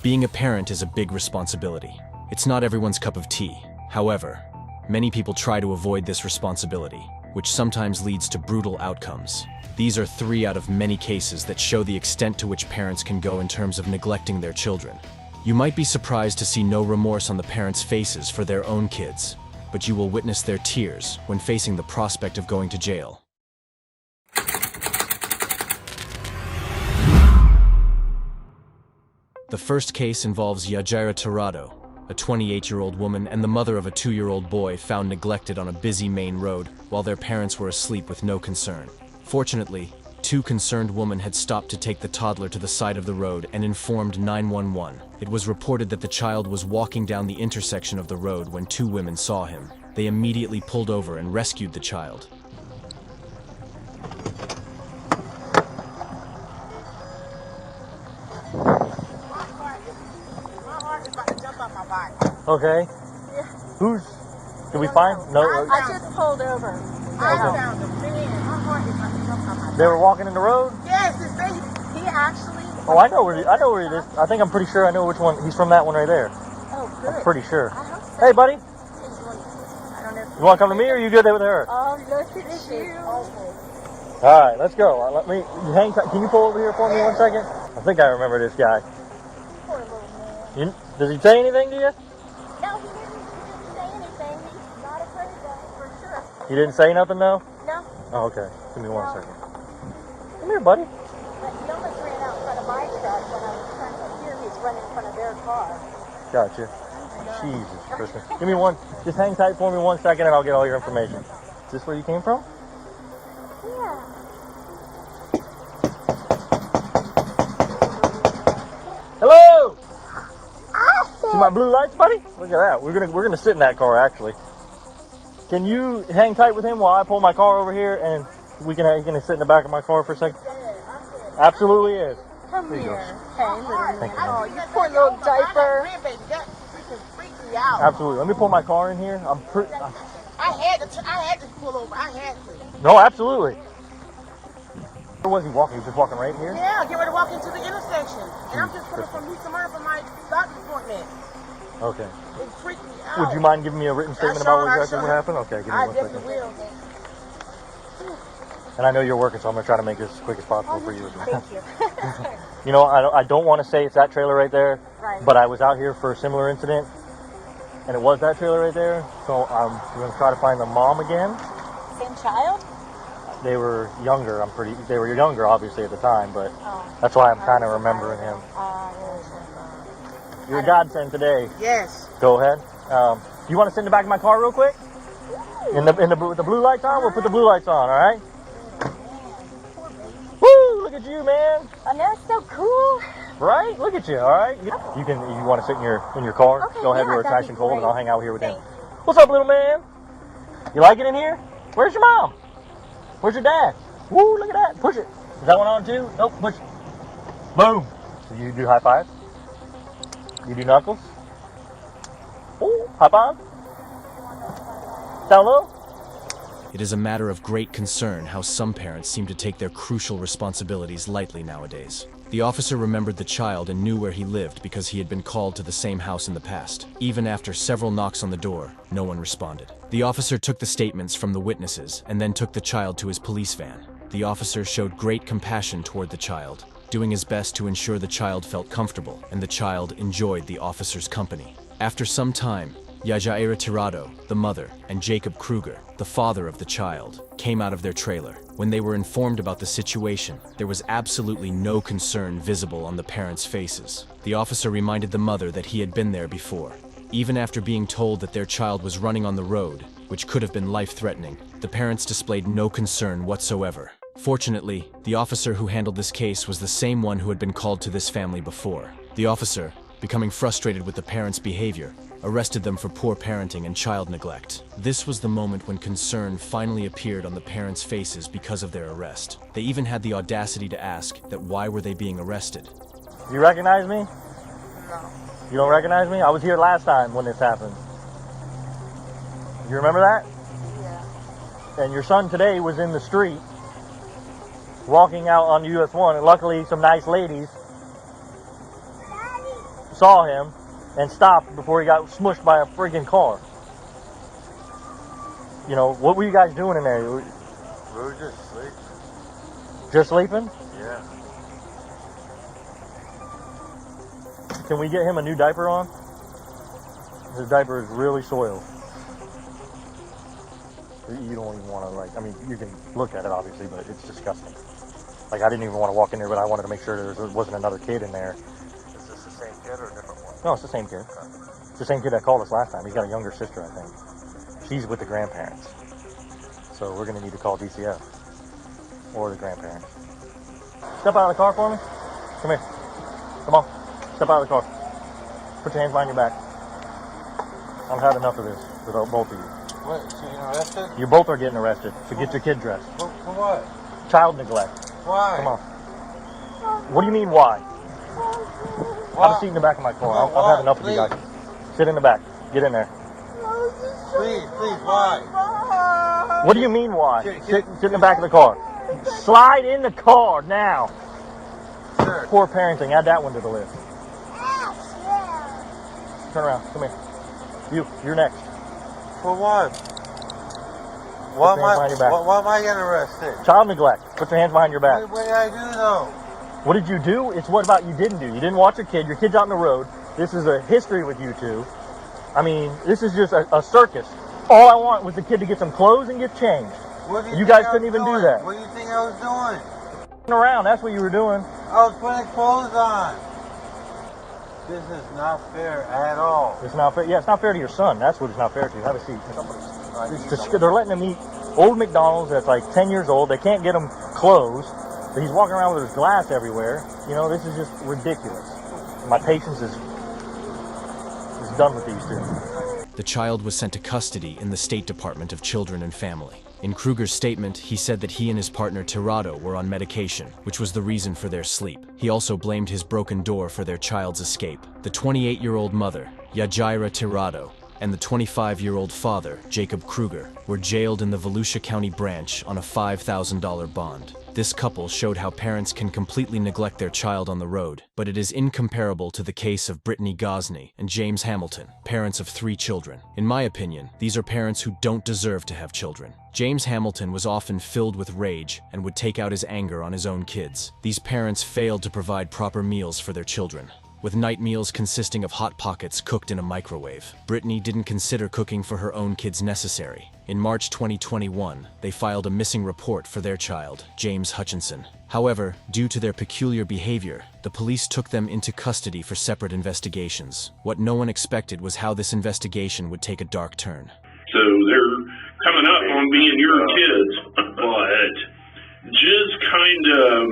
Being a parent is a big responsibility. It's not everyone's cup of tea. However, many people try to avoid this responsibility, which sometimes leads to brutal outcomes. These are 3 out of many cases that show the extent to which parents can go in terms of neglecting their children. You might be surprised to see no remorse on the parents' faces for their own kids, but you will witness their tears when facing the prospect of going to jail. The first case involves Yajaira Tirado, a 28-year-old woman and the mother of a 2-year-old boy found neglected on a busy main road while their parents were asleep with no concern. Fortunately, 2 concerned women had stopped to take the toddler to the side of the road and informed 911. It was reported that the child was walking down the intersection of the road when 2 women saw him. They immediately pulled over and rescued the child. Okay. Yeah. Who's? Did we find? No. I just pulled over. I found them. Man, my heart is about to jump out my They were walking in the road. Yes, it's baby. He actually. Oh, I know where it is. I think I'm pretty sure I know which one. He's from that one right there. Oh, good. I'm pretty sure. I hope so. Hey, buddy. I don't know. You want to come to me, or are you good there with her? Oh, look at you. All right, let's go. Let me hang tight. Can you pull over here for me 1 second? I think I remember this guy. Poor little man. Does he say anything to you? No, he didn't say anything. He's not afraid of it, for sure. He didn't say nothing, though? No. Oh, okay. Give me 1 second. Come here, buddy. But he almost ran out in front of my truck when I was trying to hear he's running in front of their car. Gotcha. Jesus Christmas. Give me one. Just hang tight for me 1 second, and I'll get all your information. Is this where you came from? Yeah. Hello. See my blue lights, buddy? Look at that. We're gonna sit in that car actually. Can you hang tight with him while I pull my car over here, and he can sit in the back of my car for a second? Absolutely is. Come There you here. go. Hey, little Thank you. man. Oh, you poor little diaper. That freaking freaked me out. Absolutely. Let me pull my car in here. I had to pull over. I had to. No, absolutely. Where was he walking? He was just walking right here? Yeah, get ready to walk into the intersection. And I'm just coming from Houston for my doctor's appointment. Okay. It freaked me out. Would you mind giving me a written statement about what exactly what happened? Okay, give me I 1 definitely second. will. And I know you're working, so I'm going to try to make this as quick as possible for you. Thank you. You know, I don't want to say it's that trailer right there, Right. but I was out here for a similar incident, and it was that trailer right there. So we're going to try to find the mom again. Same child? They were younger. They were younger, obviously, at the time, but that's why I'm kind of remembering him. You're a godsend today. Yes. Go ahead. You want to sit in the back of my car real quick? With the blue lights on? We'll put the blue lights on, all right? Woo! Look at you, man. I know, it's so cool. Right? Look at you, all right? You want to sit in your car? Okay, Go ahead, yeah, where it's that'd nice be and cold, and great. I'll hang out here with him. Thanks. What's up, little man? You like it in here? Where's your mom? Where's your dad? Woo, look at that. Push it. Is that one on too? Nope, push it. Boom. So you do high fives? You do knuckles? Ooh, high five. Down low? It is a matter of great concern how some parents seem to take their crucial responsibilities lightly nowadays. The officer remembered the child and knew where he lived because he had been called to the same house in the past. Even after several knocks on the door, no one responded. The officer took the statements from the witnesses and then took the child to his police van. The officer showed great compassion toward the child, doing his best to ensure the child felt comfortable and the child enjoyed the officer's company. After some time, Yajaira Tirado, the mother, and Jacob Kruger, the father of the child, came out of their trailer. When they were informed about the situation, there was absolutely no concern visible on the parents' faces. The officer reminded the mother that he had been there before. Even after being told that their child was running on the road, which could have been life-threatening, the parents displayed no concern whatsoever. Fortunately, the officer who handled this case was the same one who had been called to this family before. The officer, becoming frustrated with the parents' behavior, arrested them for poor parenting and child neglect. This was the moment when concern finally appeared on the parents' faces because of their arrest. They even had the audacity to ask that why were they being arrested. You recognize me? No. You don't recognize me? I was here last time when this happened. You remember that? Yeah. And your son today was in the street walking out on US 1, and luckily some nice ladies saw him and stopped before he got smushed by a freaking car. You know, what were you guys doing in there? We were just sleeping. Just sleeping? Yeah. Can we get him a new diaper on? His diaper is really soiled. You don't even want to, like, I mean, you can look at it, obviously, but it's disgusting. Like, I didn't even want to walk in there, but I wanted to make sure there wasn't another kid in there. Is this the same kid or a different one? No, it's the same kid. It's the same kid that called us last time. He's got a younger sister, I think. She's with the grandparents. So we're going to need to call DCF. Or the grandparents. Step out of the car for me. Come here. Come on. Step out of the car. Put your hands behind your back. I've had enough of this with both of you. What, so you're arrested? You both are getting arrested. So get your kid dressed. For what? Child neglect. Why? Come on. What do you mean, why? Why? Have a seat in the back of my car. No, I've had enough of you guys. Sit in the back. Get in there. Please, why? What do you mean, why? Sit Sit in the back of the car. Slide in the car now. Sure. Poor parenting. Add that one to the list. Turn around. Come here. You're next. For what? Why am I getting arrested? Child neglect. Put your hands behind your back. What did I do though? What did you do? It's what about you didn't do. You didn't watch your kid. Your kid's out on the road. This is a history with you two. I mean, this is just a circus. All I want was the kid to get some clothes and get changed. You guys couldn't even do that. What do you think I was doing? Around. That's what you were doing. I was putting clothes on. This is not fair at all. It's not fair. Yeah, it's not fair to your son. That's what it's not fair to. Have a seat. They're letting him eat old McDonald's that's like 10 years old. They can't get him clothes. He's walking around with his glass everywhere. You know, this is just ridiculous. My patience is done with these two. The child was sent to custody in the State Department of Children and Family. In Kruger's statement, he said that he and his partner Tirado were on medication, which was the reason for their sleep. He also blamed his broken door for their child's escape. The 28-year-old mother, Yajaira Tirado, and the 25-year-old father, Jacob Kruger, were jailed in the Volusia County branch on a $5,000 bond. This couple showed how parents can completely neglect their child on the road, but it is incomparable to the case of Brittany Gosney and James Hamilton, parents of 3 children. In my opinion, these are parents who don't deserve to have children. James Hamilton was often filled with rage and would take out his anger on his own kids. These parents failed to provide proper meals for their children, with night meals consisting of Hot Pockets cooked in a microwave. Brittany didn't consider cooking for her own kids necessary. In March 2021, they filed a missing report for their child, James Hutchinson. However, due to their peculiar behavior, the police took them into custody for separate investigations. What no one expected was how this investigation would take a dark turn. So they're coming up on being your kids, but just kind of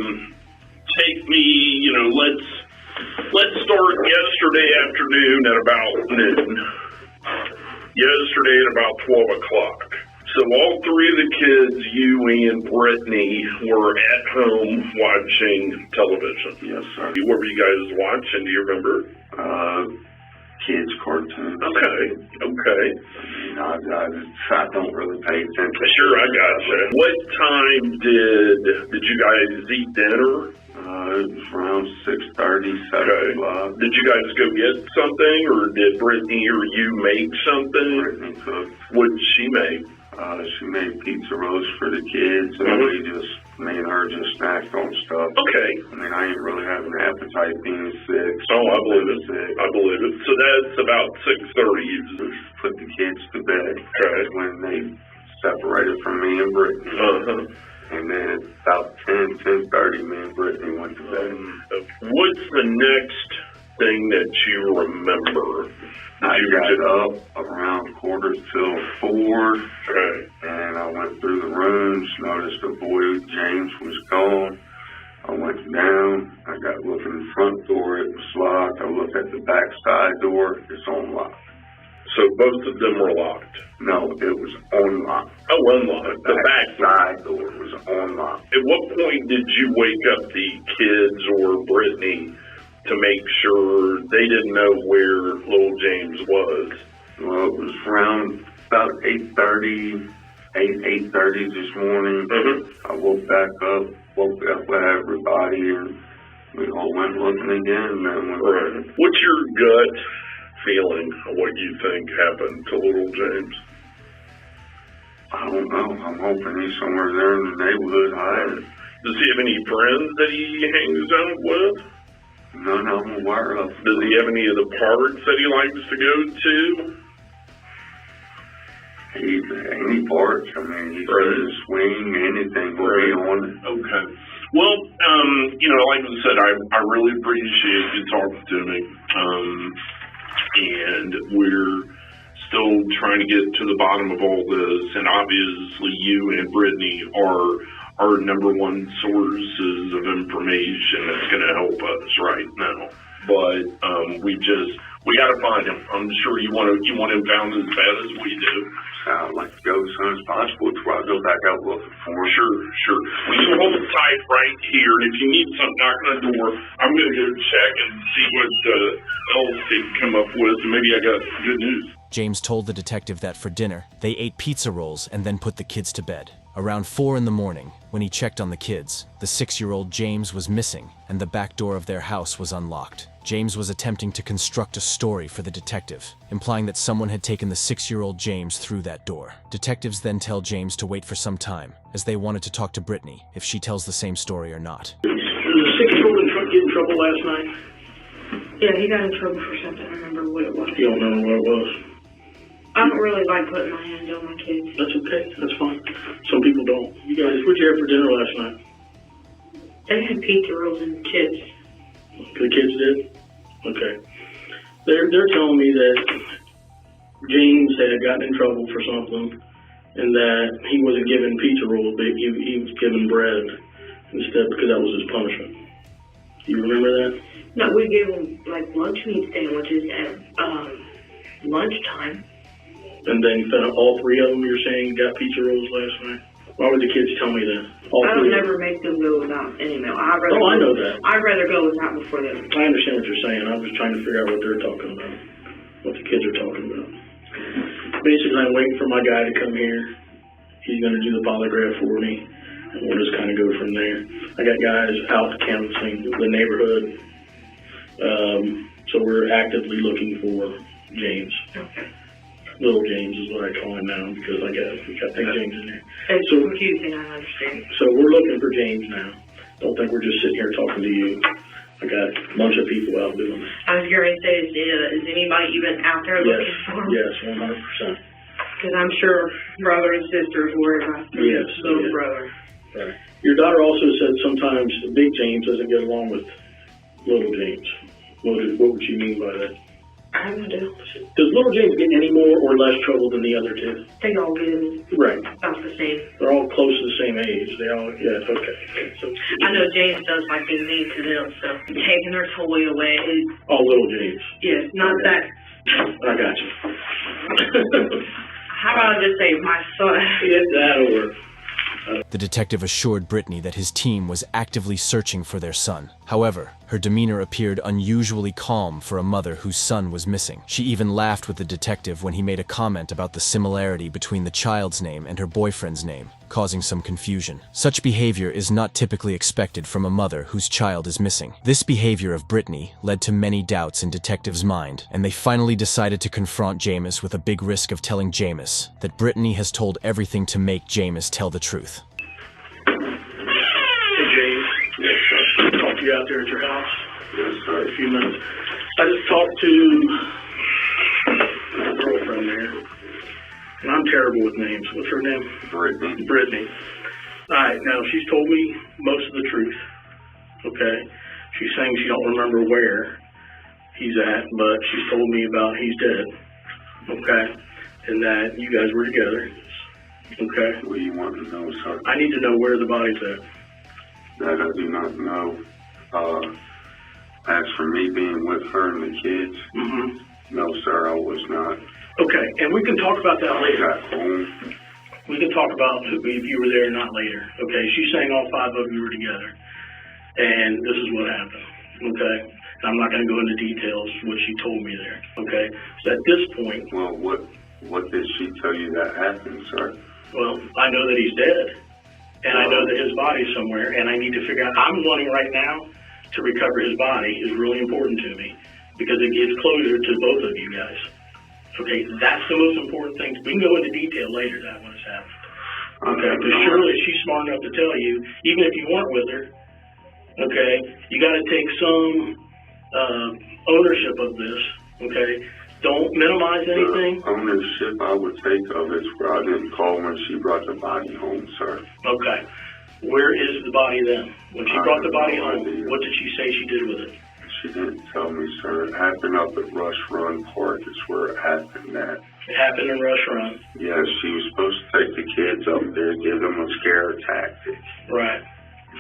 take me, let's start yesterday afternoon at about noon. Yesterday at about 12 o'clock. So all 3 of the kids, you and Brittany, were at home watching television. Yes, sir. What were you guys watching? Do you remember? Kids cartoons. Okay. I don't really pay attention. Sure, I gotcha. What time did you guys eat dinner? It was around 6:30, 7 o'clock. Did you guys go get something, or did Brittany or you make something? Brittany cooked. What did she make? She made pizza rolls for the kids, and me and her just snacked on stuff. Okay. I mean, I ain't really having an appetite being sick. Oh, I believe it. I believe it. So that's about 6:30. Just put the kids to bed. Okay. When they separated from me and Brittany. And then about 10:30, me and Brittany went to bed. What's the next thing that you remember? I got up around 3:45, Okay. and I went through the rooms, noticed the boy, James, was gone. I went down, I got to look in the front door, it was locked. I looked at the back side door, it's unlocked. So both of them were locked? No, it was unlocked. Oh, unlocked. The back side door was unlocked. At what point did you wake up the kids or Brittany to make sure they didn't know where little James was? Well, it was around about 8:30 this morning. I woke up with everybody, and we all went looking again, and then Right. What's your gut feeling of what you think happened to little James? I don't know. I'm hoping he's somewhere there in the neighborhood hiding. Does he have any friends that he hangs out with? None I'm aware of. Does he have any of the parks that he likes to go to? Any parts. I mean, he's ready to swing, anything will be on it. Okay. Well, like I said, I really appreciate you talking to me. And we're still trying to get to the bottom of all this. And obviously you and Brittany are our number one sources of information that's going to help us right now. But we got to find him. I'm sure you want him found as bad as we do. I'd like to go as soon as possible before I go back out looking for him. Sure. Well, you hold tight right here, and if you need something, knock on the door. I'm going to go check and see what else they come up with, and maybe I got good news. James told the detective that for dinner, they ate pizza rolls and then put the kids to bed. Around 4 in the morning, when he checked on the kids, the 6-year-old James was missing, and the back door of their house was unlocked. James was attempting to construct a story for the detective, implying that someone had taken the 6-year-old James through that door. Detectives then tell James to wait for some time, as they wanted to talk to Brittany, if she tells the same story or not. Did the 6-year-old get in trouble last night? Yeah, he got in trouble for something. I remember what it was. You don't know what it was? I don't really like putting my hand on my kids. That's okay. That's fine. Some people don't. You guys, what'd you have for dinner last night? They had pizza rolls and chips. The kids did? Okay. They're telling me that James had gotten in trouble for something and that he wasn't given pizza rolls, but he was given bread instead because that was his punishment. You remember that? No, we gave him like lunch meat sandwiches at lunchtime. And then all 3 of them, you're saying, got pizza rolls last night? Why would the kids tell me that? I would never make them go without any meal. I know that. I'd rather go without before them. I understand what you're saying. I'm just trying to figure out what they're talking about, what the kids are talking about. Basically, I'm waiting for my guy to come here. He's going to do the polygraph for me, and we'll just kind of go from there. I got guys out canvassing the neighborhood, so we're actively looking for James. Okay. Little James is what I call him now because we got Big James in there. It's confusing, I understand. So we're looking for James now. Don't think we're just sitting here talking to you. I got a bunch of people out doing it. I was going to say, is anybody even out there looking for him? Yes, 100%. Because I'm sure brother and sister is worried about their little brother. Right. Your daughter also said sometimes Big James doesn't get along with Little James. What would she mean by that? I have no idea. Does Little James get any more or less trouble than the other two? They all get right. About the same. They're all close to the same age. They all, okay. So, I know James does like being mean to them, so taking their toy away. All Little James? Yes, not that. I got you. How about I just say my son? Yeah, that'll work. The detective assured Brittany that his team was actively searching for their son. However, her demeanor appeared unusually calm for a mother whose son was missing. She even laughed with the detective when he made a comment about the similarity between the child's name and her boyfriend's name, causing some confusion. Such behavior is not typically expected from a mother whose child is missing. This behavior of Brittany led to many doubts in detective's mind, and they finally decided to confront James with a big risk of telling James that Brittany has told everything to make James tell the truth. You out there at your house? Yes, sir. A few minutes. I just talked to my girlfriend there, and I'm terrible with names. What's her name? Brittany. All right, now she's told me most of the truth, okay? She's saying she don't remember where he's at, but she's told me about he's dead, okay? And that you guys were together, okay? What do you want to know, sir? I need to know where the body's at. That I do not know. As for me being with her and the kids, no, sir, I was not. Okay, and we can talk about that later. I got home. We can talk about if you were there or not later. Okay, she's saying all 5 of you were together, and this is what happened. Okay, and I'm not going to go into details what she told me there. Okay, so at this point, well, what did she tell you that happened, sir? Well, I know that he's dead, and I know that his body's somewhere, and I need to figure out. I'm wanting right now to recover his body is really important to me, because it gives closure to both of you guys. Okay, that's the most important thing. We can go into detail later that when it's happened. Okay, but surely she's smart enough to tell you, even if you weren't with her, okay, you got to take some ownership of this, okay? Don't minimize anything. The ownership I would take of it is where I didn't call when she brought the body home, sir. Okay. Where is the body then? When she brought the body home, what did she say she did with it? She didn't tell me, sir. It happened up at Rush Run Park is where it happened at. It happened in Rush Run. Yes, she was supposed to take the kids up there, give them a scare tactic. Right.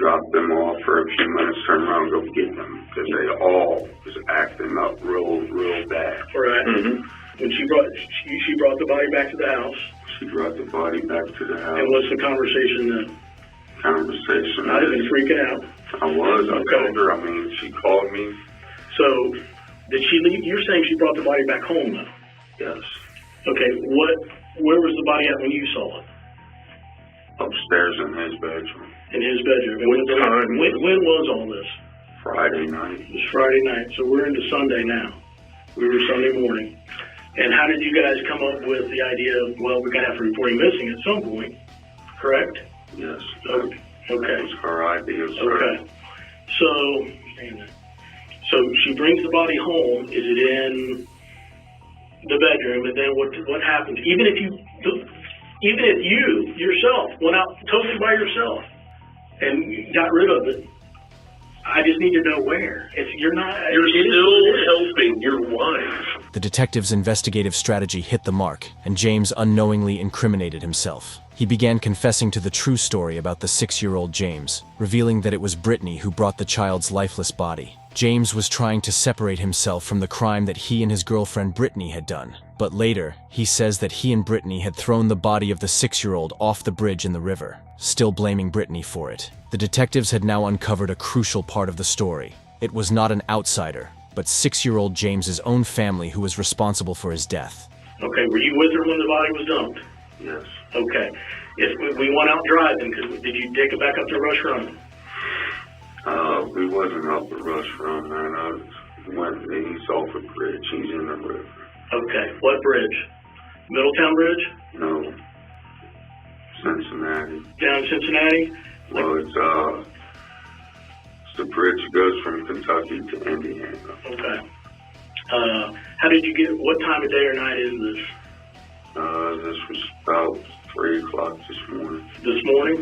Drop them off for a few minutes, turn around and go get them, because they all was acting up real bad. Right. When she brought the body back to the house. She brought the body back to the house. And what's the conversation then? Conversation. I'd have been freaking out. I was. I told her. I mean, she called me. So, did she leave? You're saying she brought the body back home, though? Yes. Okay. Where was the body at when you saw it? Upstairs in his bedroom. In his bedroom. And when was all this? Friday night. It was Friday night. So we're into Sunday now. We were Sunday morning. And how did you guys come up with the idea of, well, we're going to have to report him missing at some point, correct? Yes. Okay. That was her idea, sir. Okay. So she brings the body home. Is it in the bedroom? And then what happens? Even if you yourself went out totally by yourself and got rid of it, I just need to know where. You're still helping your wife. The detective's investigative strategy hit the mark, and James unknowingly incriminated himself. He began confessing to the true story about the 6-year-old James, revealing that it was Brittany who brought the child's lifeless body. James was trying to separate himself from the crime that he and his girlfriend Brittany had done. But later, he says that he and Brittany had thrown the body of the 6-year-old off the bridge in the river, still blaming Brittany for it. The detectives had now uncovered a crucial part of the story. It was not an outsider, but 6-year-old James's own family who was responsible for his death. Okay, were you with her when the body was dumped? Yes. Okay. If we went out driving, did you take it back up to Rush Run? We wasn't up at Rush Run, man. I went east off a bridge. He's in the river. Okay. What bridge? Middletown Bridge? No. Cincinnati. Down in Cincinnati? Well, it's the bridge that goes from Kentucky to Indiana. Okay. How did you what time of day or night is this? This was about 3 o'clock this morning. This morning?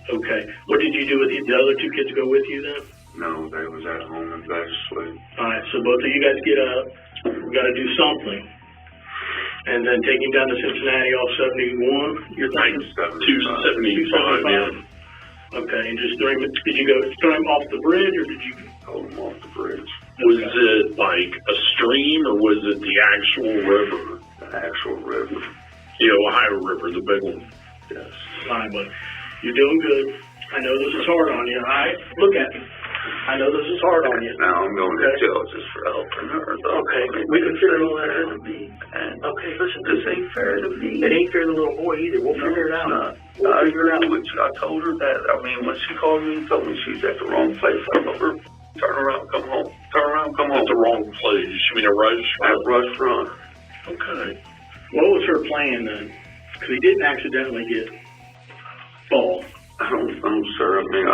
Okay. What did you do with the other 2 kids go with you then? No, they was at home in bed asleep. All right, so both of you guys get up. We got to do something. And then take him down to Cincinnati off 71. You're thinking 275, yeah. Okay, and just did you throw him off the bridge, or did you hold him off the bridge? Was it like a stream, or was it the actual river? The actual river. The Ohio River, the big one. Yes. Fine, but you're doing good. I know this is hard on you, all right? Look at me. I know this is hard on you. Now I'm going to jail just for helping her. Okay, we can figure it out. Okay, listen, this ain't fair to me. It ain't fair to the little boy either. We'll figure it out. We'll figure it out. I told her that. I mean, when she called me and told me she was at the wrong place, I told her, turn around, come home. Turn around, come home. At the wrong place. You mean a Rush Run? At Rush Run. Okay. What was her plan then? Because he didn't accidentally get fall. I don't know, sir. I mean,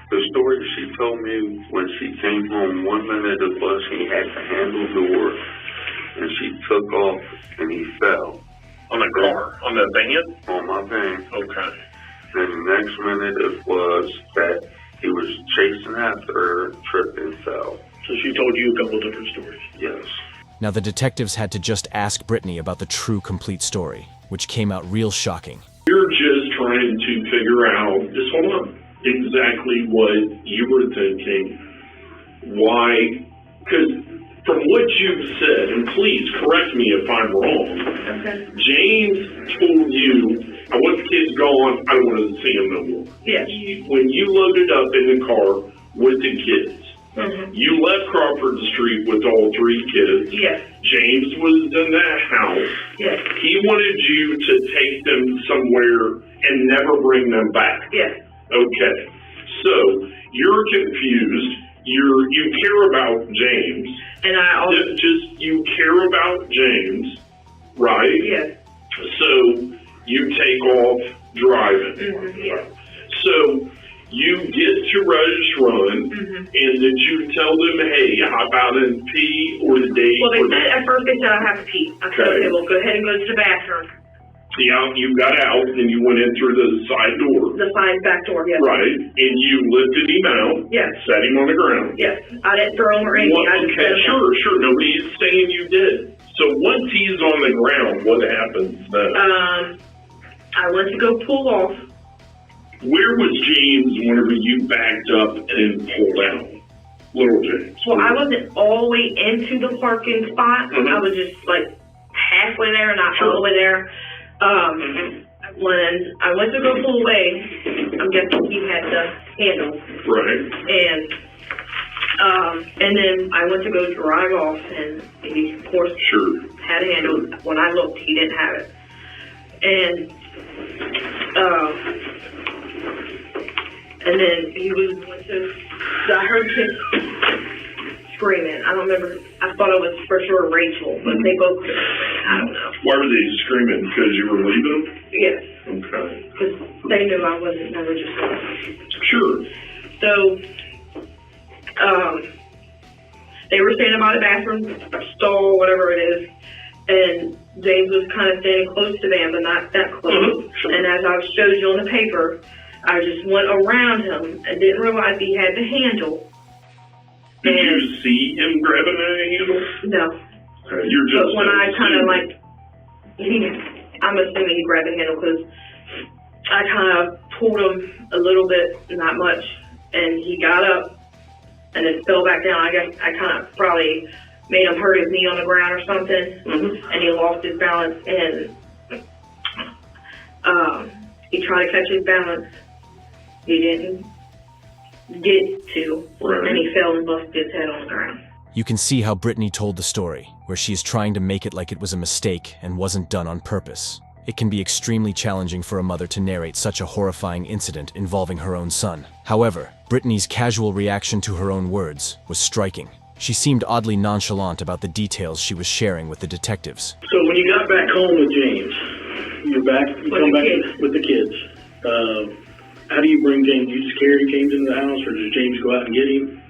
the story she told me when she came home, 1 minute it was he had the handle door, and she took off, and he fell. On the car? On the van? On my van. Okay. Then the next minute it was that he was chasing after her, tripped and fell. So she told you a couple different stories? Yes. Now the detectives had to just ask Brittany about the true, complete story, which came out real shocking. You're just trying to figure out, just hold on, exactly what you were thinking, why, because from what you've said, and please correct me if I'm wrong, Okay. James told you, I want the kids gone, I don't want to see them no more. Yes. When you loaded up in the car with the kids, you left Crawford Street with all 3 kids. Yes. James was in that house. Yes. He wanted you to take them somewhere and never bring them back. Yes. Okay. So you're confused. You care about James. And I also... Just, you care about James, right? Yes. So, you take off driving. Yes. So, you get to Rush Run, and did you tell them, hey, hop out and pee, or did they... Well, they said, at first they said I have to pee. I said, okay, well, go ahead and go to the bathroom. Yeah, you got out, and you went in through the side door. The side back door, yes. Right, and you lifted him out. Yes. Sat him on the ground. Yes, I didn't throw him or anything. I just okay, sure. Nobody's saying you did. So once he's on the ground, what happens then? I went to go pull off. Where was James whenever you backed up and pulled out? Little James. Well, I wasn't all the way into the parking spot. I was just like halfway there, not all the way there. When I went to go pull away, I'm guessing he had the handle. Right. And then I went to go drive off, and he, of course, had a handle. When I looked, he didn't have it. And then he went to, I heard kids screaming. I don't remember. I thought it was for sure Rachel, but they both, I don't know. Why were they screaming? Because you were leaving them? Yes. Okay. Because they knew I wasn't never just Sure. So, they were saying about a bathroom stall, whatever it is, and James was kind of standing close to them, but not that close. And as I showed you on the paper, I just went around him and didn't realize he had the handle. Did you see him grabbing a handle? No. Okay, you're just. But when I kind of I'm assuming he grabbed the handle because I kind of pulled him a little bit, not much, and he got up and then fell back down. I guess I kind of probably made him hurt his knee on the ground or something, and he lost his balance, and he tried to catch his balance. He didn't get to, and he fell and busted his head on the ground. You can see how Brittany told the story, where she is trying to make it like it was a mistake and wasn't done on purpose. It can be extremely challenging for a mother to narrate such a horrifying incident involving her own son. However, Brittany's casual reaction to her own words was striking. She seemed oddly nonchalant about the details she was sharing with the detectives. So when you got back home with James, you come back with the kids. How do you bring James? You just carry James into the house, or does James go out and get him?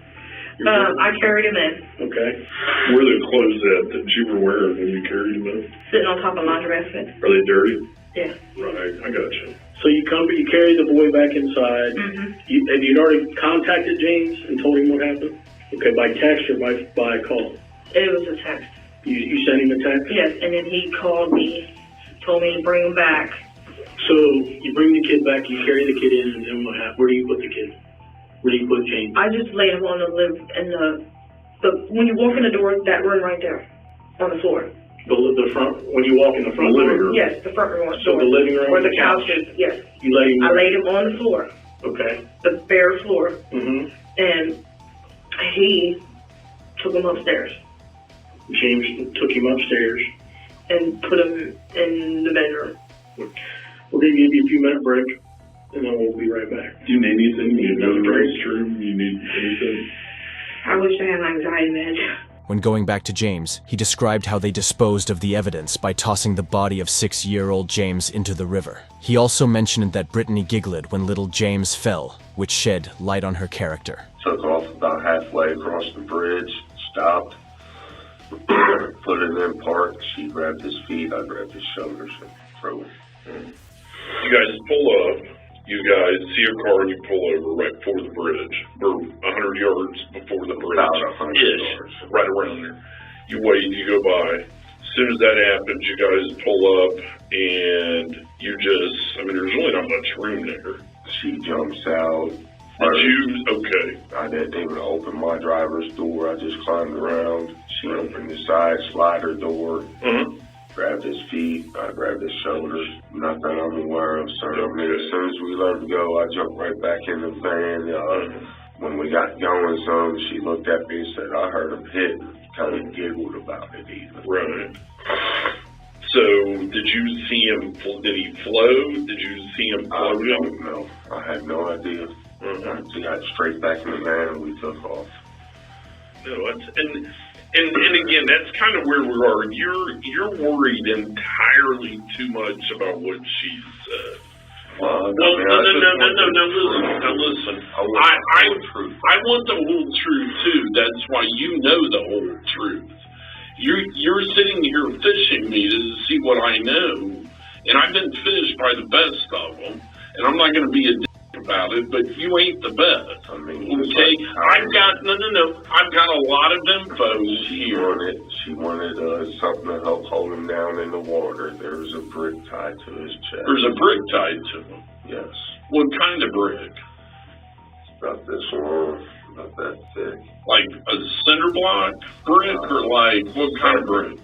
I carried him in. Okay. Where are the clothes at that you were wearing when you carried him in? Sitting on top of my basket. Are they dirty? Yeah. Right, I got you. So you carry the boy back inside. Have you already contacted James and told him what happened? Okay, by text or by call? It was a text. You sent him a text? Yes, and then he called me, told me to bring him back. So you bring the kid back, you carry the kid in, and then what happened? Where do you put the kid? Where do you put James? I just laid him on the when you walk in the door, that room right there, on the floor. The front, when you walk in the front living room? Yes, the front room. So the living room? Where the couch is, yes. You laid him? I laid him on the floor. Okay. The bare floor. Mm-hmm. And he took him upstairs. James took him upstairs. And put him in the bedroom. We're going to give you a few minute break, and then we'll be right back. Do you need anything? You need another restroom? You need anything? I wish I had an anxiety med. When going back to James, he described how they disposed of the evidence by tossing the body of 6-year-old James into the river. He also mentioned that Brittany giggled when little James fell, which shed light on her character. Took off about halfway across the bridge, stopped, put it in park. She grabbed his feet, I grabbed his shoulders and threw him. You guys pull up. You guys see a car and you pull over right before the bridge, or 100 yards before the bridge. About 100 yards. Right around there. You wait, you go by. As soon as that happens, you guys pull up and you there's really not much room there. She jumps out. I didn't even open my driver's door. I just climbed around. She opened the side slider door. Grabbed his feet, I grabbed his shoulders. Nothing I'm aware of, sir. As soon as we let him go, I jumped right back in the van. When we got going, she looked at me and said, I heard him hit, and kind of giggled about it even. Right. So, did you see him, did he float? Did you see him floating? I don't know. I had no idea. I got straight back in the van and we took off. No, and And again, that's kind of where we are. You're worried entirely too much about what she said. No, listen. I want the whole truth too. That's why you know the whole truth. You're sitting here fishing me to see what I know, and I've been fished by the best of them, and I'm not going to be a dick about it, but you ain't the best. I mean, okay? I've got a lot of info here. She wanted something to help hold him down in the water. There's a brick tied to his chest. There's a brick tied to him? Yes. What kind of brick? It's about this long, about that thick. Like a cinder block brick, or like what kind of brick?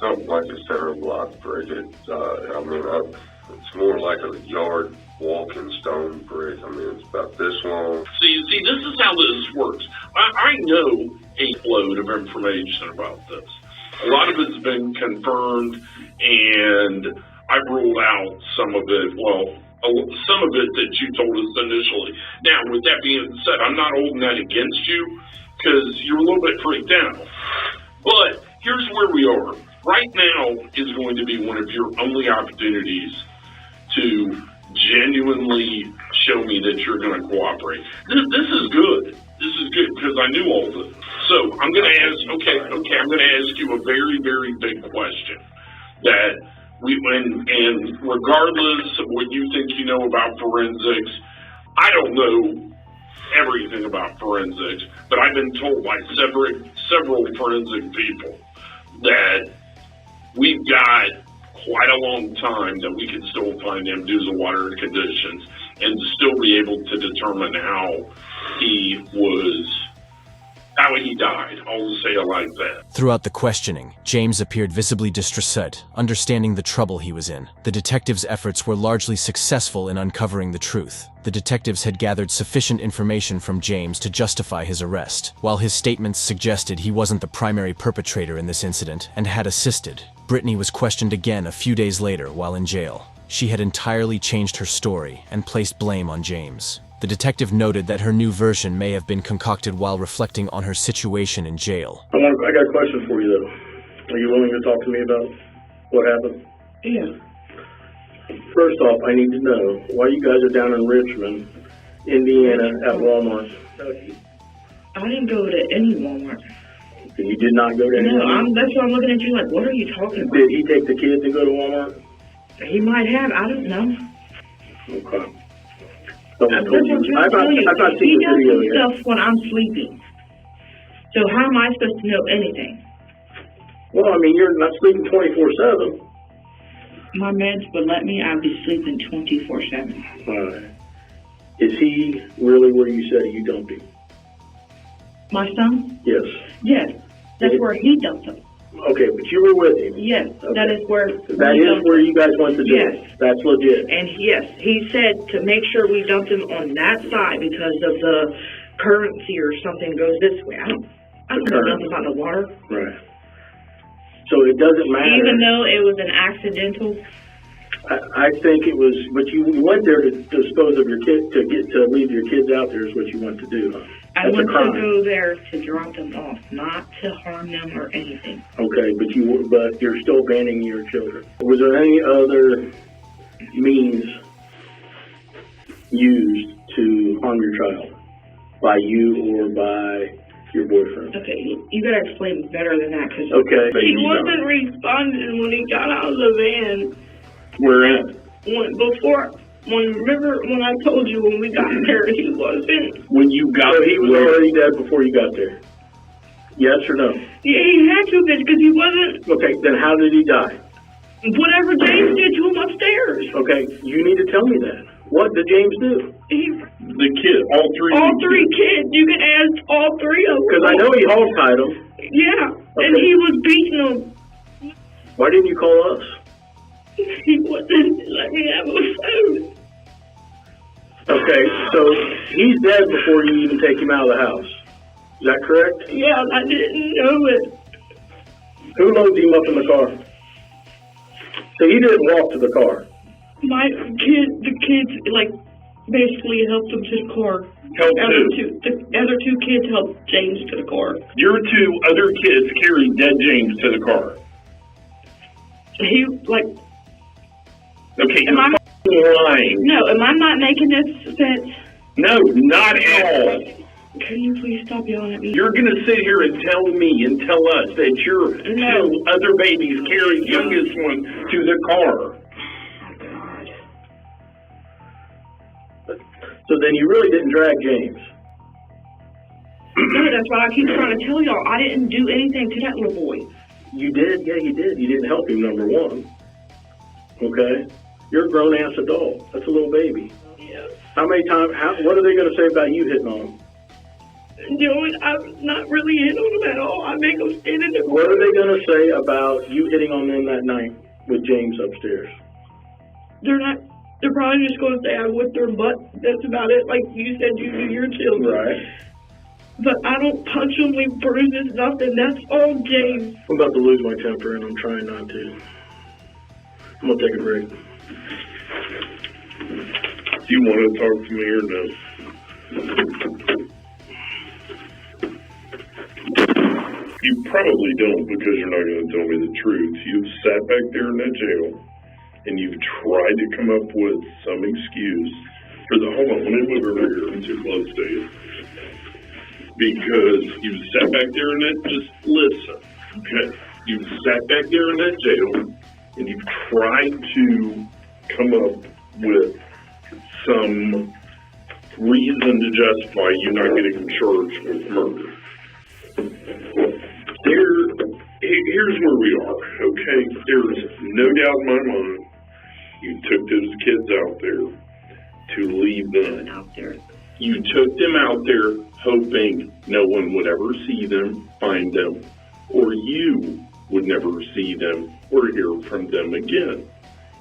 Something like a cinder block brick. It's more like a yard walking stone brick. I mean, it's about this long. See, this is how this works. I know a load of information about this. A lot of it's been confirmed, and I've ruled out some of it. Well, some of it that you told us initially. Now, with that being said, I'm not holding that against you because you're a little bit freaked out. But here's where we are. Right now is going to be one of your only opportunities to genuinely show me that you're going to cooperate. This is good. This is good because I knew all this. So I'm going to ask, I'm going to ask you a very, very big question that and regardless of what you think you know about forensics, I don't know everything about forensics, but I've been told by several forensic people that we've got quite a long time that we can still find him due to the water conditions and still be able to determine how he died. I'll just say it like that. Throughout the questioning, James appeared visibly distraught, understanding the trouble he was in. The detectives' efforts were largely successful in uncovering the truth. The detectives had gathered sufficient information from James to justify his arrest. While his statements suggested he wasn't the primary perpetrator in this incident and had assisted, Brittany was questioned again a few days later while in jail. She had entirely changed her story and placed blame on James. The detective noted that her new version may have been concocted while reflecting on her situation in jail. I got a question for you, though. Are you willing to talk to me about what happened? Yeah. First off, I need to know why you guys are down in Richmond, Indiana, at Walmart. I didn't go to any Walmart. You did not go to any Walmart? No, that's why I'm looking at you like, what are you talking about? Did he take the kids and go to Walmart? He might have. I don't know. Okay. I've not seen the video yet. He does stuff when I'm sleeping. So how am I supposed to know anything? Well, I mean, you're not sleeping 24/7. My meds would let me. I'd be sleeping 24/7. All right. Is he really where you said you dumped him? My son? Yes. Yes. That's where he dumped him. Okay, but you were with him. Yes, okay. That is where you guys went to do it. Yes. That's legit. And yes, he said to make sure we dumped him on that side because of the currency or something goes this way. I don't know nothing about the water. Right. So it doesn't matter. Even though it was an accidental. I think it was, but you went there to dispose of your kid, to leave your kids out there is what you went to do. Huh? I went to go there to drop them off, not to harm them or anything. Okay, but you're still abandoning your children. Was there any other means used to harm your child by you or by your boyfriend? Okay, you gotta explain better than that because he wasn't responding when he got out of the van. Where at? Remember when I told you when we got there, he wasn't. When you got there, he was already dead before you got there. Yes or no? Yeah, he had to because he wasn't. Okay, then how did he die? Whatever James did to him upstairs. Okay, you need to tell me that. What did James do? The kid, all three kids. You can ask all three of them. Because I know he hog-tied them. Yeah, okay. And he was beating them. Why didn't you call us? He wouldn't let me have a phone. Okay, so he's dead before you even take him out of the house. Is that correct? Yeah, I didn't know it. Who loads him up in the car? So he didn't walk to the car. The kids, like, basically helped him to the car. Help The who? other two kids helped James to the car. Your two other kids carried dead James to the car. He, like... Okay, you're lying. No, am I not making this sense? No, not at all. Can you please stop yelling at me? You're going to sit here and tell me and tell us that your two other babies carried youngest one to the car. So then you really didn't drag James? No, that's why I keep trying to tell y'all. I didn't do anything to that little boy. You did? Yeah, you did. You didn't help him, number one. Okay? You're a grown-ass adult. That's a little baby. Yeah. How many times, what are they going to say about you hitting on him? I'm not really hitting on them at all. I make them stand in the corner. What are they going to say about you hitting on them that night with James upstairs? They're probably just going to say I whipped their butt. That's about it. Like you said, you do your children. Right. But I don't punch them, leave bruises, nothing. That's all James. I'm about to lose my temper, and I'm trying not to. I'm going to take a break. Do you want to talk to me or no? You probably don't because you're not going to tell me the truth. You've sat back there in that jail and you've tried to come up with some excuse for the, hold on, let me move over here. I'm too close to you. Because you've sat back there in that, just listen, okay? You've sat back there in that jail and you've tried to come up with some reason to justify you not getting charged with murder. Here's where we are, okay? There's no doubt in my mind you took those kids out there to leave them out there. You took them out there hoping no one would ever see them, find them, or you would never see them or hear from them again.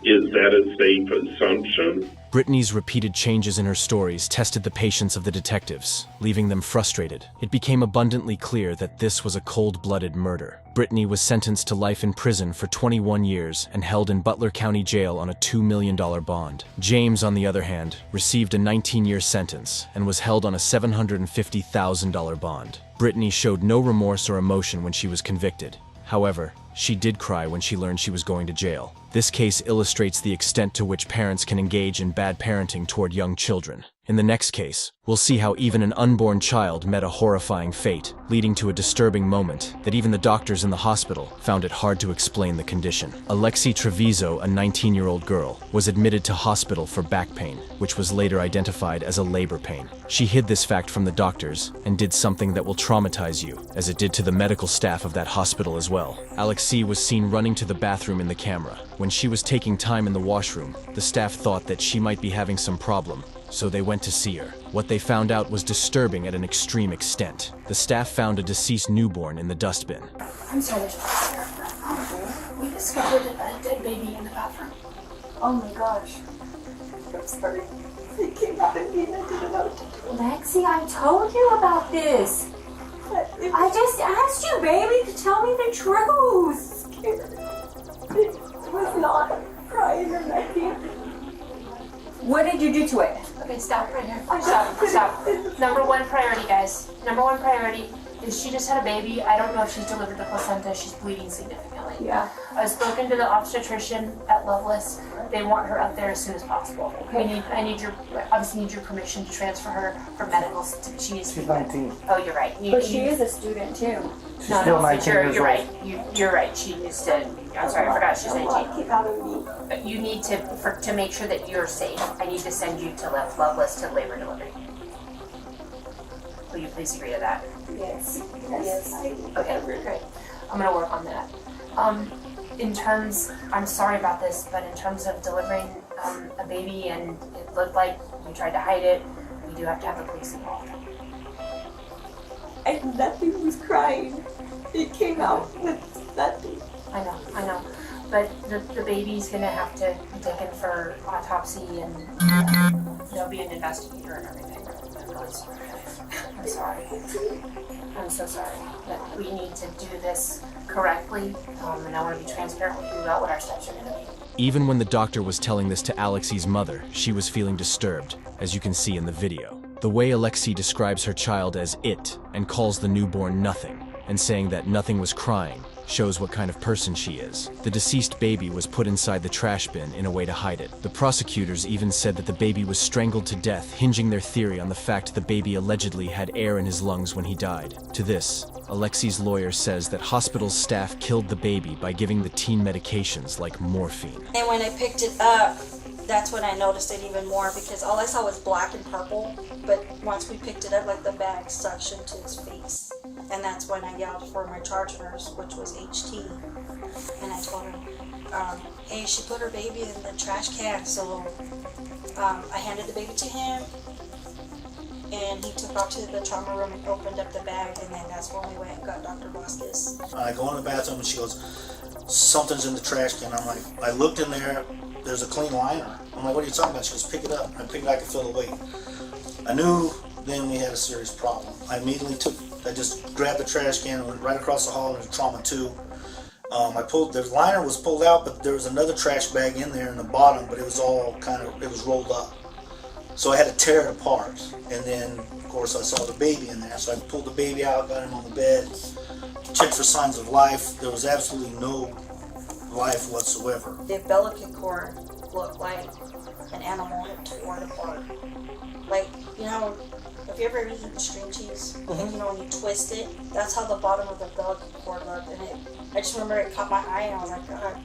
Is that a safe assumption? Brittany's repeated changes in her stories tested the patience of the detectives, leaving them frustrated. It became abundantly clear that this was a cold-blooded murder. Brittany was sentenced to life in prison for 21 years and held in Butler County Jail on a $2 million bond. James, on the other hand, received a 19-year sentence and was held on a $750,000 bond. Brittany showed no remorse or emotion when she was convicted. However, she did cry when she learned she was going to jail. This case illustrates the extent to which parents can engage in bad parenting toward young children. In the next case, we'll see how even an unborn child met a horrifying fate, leading to a disturbing moment that even the doctors in the hospital found it hard to explain the condition. Alexee Trevizo, a 19-year-old girl, was admitted to hospital for back pain, which was later identified as a labor pain. She hid this fact from the doctors and did something that will traumatize you, as it did to the medical staff of that hospital as well. Alexee was seen running to the bathroom in the camera. When she was taking time in the washroom, the staff thought that she might be having some problem, so they went to see her. What they found out was disturbing at an extreme extent. The staff found a deceased newborn in the dustbin. I'm sorry, we discovered a dead baby in the bathroom. Oh my gosh. I'm sorry. It came out of me and I didn't know what to do. Lexi, I told you about this. I just asked you, baby, to tell me the truth. It was not crying or nothing. What did you do to it? Okay, stop right here. Stop. Number one priority, guys. Number one priority is she just had a baby. I don't know if she's delivered the placenta. She's bleeding significantly. Yeah. I've spoken to the obstetrician at Loveless. They want her out there as soon as possible. Okay. I need your permission to transfer her for medical. She needs to be. She's 19. Oh, you're right. But she is a student too. She's still 19 years you're old. right. You're right. She needs to. I'm sorry, I forgot she's 19. Keep out of me. But you need to make sure that you're safe. I need to send you to Loveless to labor delivery. Will you please agree to that? Yes. Okay, great. I'm gonna work on that. In terms, I'm sorry about this, but in terms of delivering a baby and it looked like you tried to hide it, we do have to have the police involved. And nothing was crying. It came out with nothing. I know. But the baby's gonna have to be taken for autopsy and there'll be an investigator and everything. I'm sorry. I'm so sorry. But we need to do this correctly, and I want to be transparent with you about what our steps are going to be. Even when the doctor was telling this to Alexee's mother, she was feeling disturbed, as you can see in the video. The way Alexee describes her child as it and calls the newborn nothing, and saying that nothing was crying, shows what kind of person she is. The deceased baby was put inside the trash bin in a way to hide it. The prosecutors even said that the baby was strangled to death, hinging their theory on the fact the baby allegedly had air in his lungs when he died. To this, Alexee's lawyer says that hospital staff killed the baby by giving the teen medications like morphine. And when I picked it up, that's when I noticed it even more, because all I saw was black and purple, but once we picked it up, like the bag suctioned to his face. And that's when I yelled for my charge nurse, which was HT. And I told her, hey, she put her baby in the trash can, so I handed the baby to him, and he took off to the trauma room and opened up the bag, and then that's when we went and got Dr. Vasquez. I go in the bathroom and she goes, something's in the trash can. I'm like, I looked in there, there's a clean liner. I'm like, what are you talking about? She goes, pick it up. I picked it, I could feel the weight. I knew then we had a serious problem. I just grabbed the trash can and went right across the hall into trauma 2. The liner was pulled out, but there was another trash bag in there in the bottom, but it was all it was rolled up. So I had to tear it apart. And then, of course, I saw the baby in there. So I pulled the baby out, got him on the bed, checked for signs of life. There was absolutely no life whatsoever. The umbilical cord looked like an animal had torn apart. Like, you know, have you ever eaten string cheese? And you know, when you twist it, that's how the bottom of the umbilical cord looked. And I just remember it caught my eye, and I was like, God.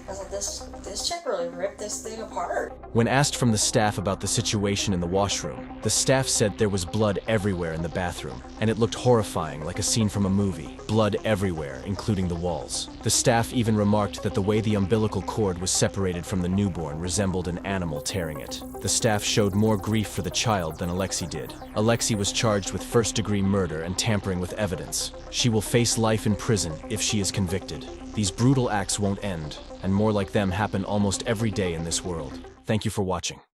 I was like, this chick really ripped this thing apart. When asked from the staff about the situation in the washroom, the staff said there was blood everywhere in the bathroom, and it looked horrifying, like a scene from a movie. Blood everywhere, including the walls. The staff even remarked that the way the umbilical cord was separated from the newborn resembled an animal tearing it. The staff showed more grief for the child than Alexee did. Alexee was charged with first-degree murder and tampering with evidence. She will face life in prison if she is convicted. These brutal acts won't end, and more like them happen almost every day in this world. Thank you for watching.